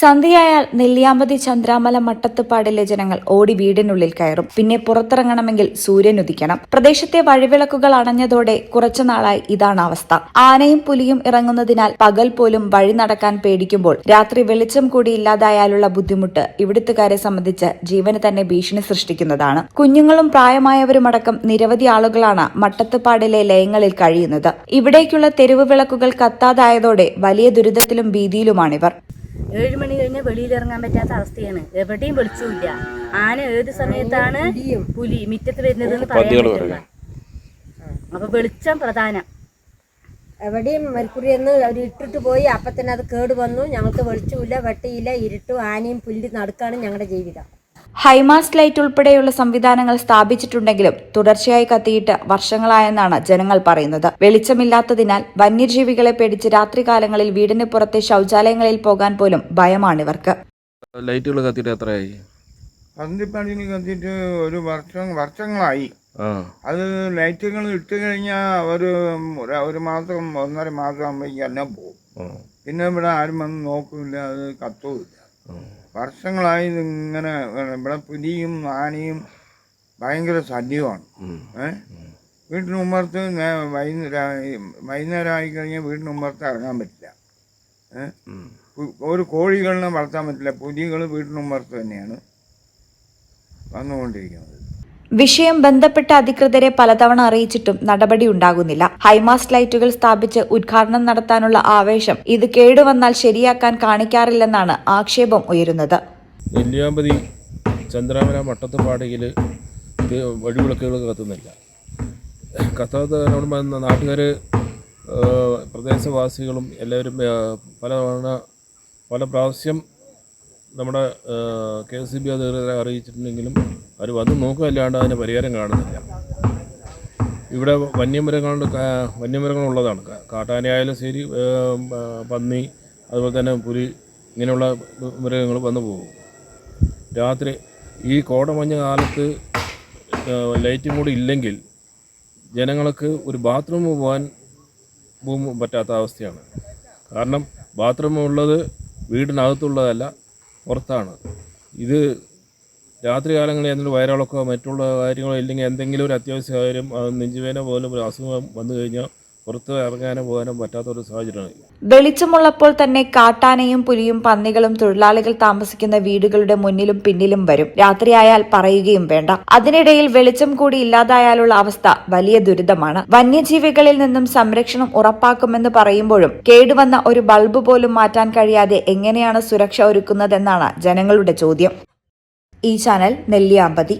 സന്ധ്യയായാൽ നെല്ലിയാമ്പതി ചന്ദ്രാമല മട്ടത്തുപാടിലെ ജനങ്ങൾ ഓടി വീടിനുള്ളിൽ കയറും. പിന്നെ പുറത്തിറങ്ങണമെങ്കിൽ സൂര്യൻ ഉദിക്കണം. പ്രദേശത്തെ വഴിവിളക്കുകൾ അണഞ്ഞതോടെ കുറച്ചുനാളായി ഇതാണ് അവസ്ഥ. ആനയും പുലിയും ഇറങ്ങുന്നതിനാൽ പകൽ പോലും വഴി നടക്കാൻ പേടിക്കുമ്പോൾ രാത്രി വെളിച്ചം കൂടി ഇല്ലാതായാലുള്ള ബുദ്ധിമുട്ട് ഇവിടുത്തുകാരെ സംബന്ധിച്ച് ജീവന് തന്നെ ഭീഷണി സൃഷ്ടിക്കുന്നതാണ്. കുഞ്ഞുങ്ങളും പ്രായമായവരുമടക്കം നിരവധി ആളുകളാണ് മട്ടത്തുപാടിലെ ലയങ്ങളിൽ കഴിയുന്നത്. ഇവിടേക്കുള്ള തെരുവ് വിളക്കുകൾ കത്താതായതോടെ വലിയ ദുരിതത്തിലും ഭീതിയിലുമാണിവർ. 7 മണി കഴിഞ്ഞാൽ വെളിയിലിറങ്ങാൻ പറ്റാത്ത അവസ്ഥയാണ്. എവിടെയും വെളിച്ചമില്ല. ആന ഏത് സമയത്താണ് പുലി മിറ്റത്ത് വരുന്നതെന്ന് പറയാൻ പറ്റില്ല. അപ്പൊ വെളിച്ചം പ്രധാനം. എവിടെയും മരിക്കുറിയെന്ന് അവർ ഇട്ടിട്ട് പോയി. അപ്പം തന്നെ അത് കേട് വന്നു. ഞങ്ങൾക്ക് വെളിച്ചമില്ല, വെട്ടിയില്ല, ഇരുട്ടും ആനയും പുല്ല് നടുക്കാണ് ഞങ്ങളുടെ ജീവിതം. ഹൈമാസ്റ്റ് ലൈറ്റ് ഉൾപ്പെടെയുള്ള സംവിധാനങ്ങൾ സ്ഥാപിച്ചിട്ടുണ്ടെങ്കിലും തുടർച്ചയായി കത്തിയിട്ട് വർഷങ്ങളായെന്നാണ് ജനങ്ങൾ പറയുന്നത്. വെളിച്ചമില്ലാത്തതിനാൽ വന്യജീവികളെ പേടിച്ച് രാത്രികാലങ്ങളിൽ വീടിന് പുറത്തെ ശൗചാലയങ്ങളിൽ പോകാൻ പോലും ഭയമാണിവർക്ക്. ലൈറ്റുകൾ കത്തിയിട്ട് എത്രയായി? പന്തിപ്പണിയിൽ കത്തിയിട്ട് ഒരു വർഷങ്ങളായി. അത് ലൈറ്റുകൾ ഇട്ട് കഴിഞ്ഞാൽ ഒരു മാസം 1.5 മാസം ആകുമ്പോഴേക്കും എല്ലാം പോകും. പിന്നെ ഇവിടെ ആരും വന്ന് നോക്കില്ല, അത് കത്തുമില്ല. വർഷങ്ങളായി ഇങ്ങനെ ഇവിടെ പുലിയും ആനയും ഭയങ്കര ശല്യമാണ്. വീട്ടിന് മുമ്പത്ത് വൈകുന്നേരം ആയിക്കഴിഞ്ഞാൽ വീട്ടിന് മുമ്പത്ത് ഇറങ്ങാൻ പറ്റില്ല. ഒരു കോഴികളിനെ വളർത്താൻ പറ്റില്ല. പുലികൾ വീട്ടിന് മുമ്പത്ത് തന്നെയാണ് വന്നുകൊണ്ടിരിക്കുന്നത്. വിഷയം ബന്ധപ്പെട്ട അധികൃതരെ പലതവണ അറിയിച്ചിട്ടും നടപടി ഉണ്ടാകുന്നില്ല. ഹൈമാസ്റ്റ് ലൈറ്റുകൾ സ്ഥാപിച്ച് ഉദ്ഘാടനം നടത്താനുള്ള ആവേശം ഇത് കേടുവന്നാൽ ശരിയാക്കാൻ കാണിക്കാറില്ലെന്നാണ് ആക്ഷേപം ഉയരുന്നത്. നെല്ലിയാമ്പതി ചന്ദ്രാമല മട്ടത്തുപാടിയിൽ വഴിവിളക്കുകൾ കത്തുന്നില്ല. കത്താത്ത നാട്ടുകാർ, പ്രദേശവാസികളും എല്ലാവരും പല പ്രാവശ്യം നമ്മുടെ KSEB അധികൃതരെ അറിയിച്ചിട്ടുണ്ടെങ്കിലും അവർ വന്ന് നോക്കുകയല്ലാണ്ട് അതിന് പരിഹാരം കാണുന്നില്ല. ഇവിടെ വന്യമൃഗങ്ങളുള്ളതാണ്. കാട്ടാനയായാലും ശരി, പന്നി, അതുപോലെ തന്നെ പുലി, ഇങ്ങനെയുള്ള മൃഗങ്ങൾ വന്നു പോകും. രാത്രി ഈ കോടമഞ്ഞ കാലത്ത് ലൈറ്റും കൂടി ഇല്ലെങ്കിൽ ജനങ്ങൾക്ക് ഒരു ബാത്റൂം പോകാൻ പറ്റാത്ത അവസ്ഥയാണ്. കാരണം ബാത്റൂം ഉള്ളത് വീടിനകത്തുള്ളതല്ല, പുറത്താണ്. ഇത് രാത്രി കാലങ്ങളിൽ എന്തെങ്കിലും വയറിളക്കോ മറ്റുള്ള കാര്യങ്ങളോ ഇല്ലെങ്കിൽ എന്തെങ്കിലും ഒരു അത്യാവശ്യ കാര്യം, നെഞ്ചുവേദന പോലും ഒരു അസുഖം വന്നു കഴിഞ്ഞാൽ പുറത്ത് ഇറങ്ങാനോ പോകാനോ പറ്റാത്തൊരു സാഹചര്യമാണ്. വെളിച്ചമുള്ളപ്പോൾ തന്നെ കാട്ടാനയും പുലിയും പന്നികളും തൊഴിലാളികൾ താമസിക്കുന്ന വീടുകളുടെ മുന്നിലും പിന്നിലും വരും. രാത്രിയായാൽ പറയുകയും വേണ്ട. അതിനിടയിൽ വെളിച്ചം കൂടി ഇല്ലാതായാലുള്ള അവസ്ഥ വലിയ ദുരിതമാണ്. വന്യജീവികളിൽ നിന്നും സംരക്ഷണം ഉറപ്പാക്കുമെന്ന് പറയുമ്പോഴും കേടുവന്ന ഒരു ബൾബ് പോലും മാറ്റാൻ കഴിയാതെ എങ്ങനെയാണ് സുരക്ഷ ഒരുക്കുന്നതെന്നാണ് ജനങ്ങളുടെ ചോദ്യം. ഈ ചാനൽ നെല്ലിയാമ്പതി.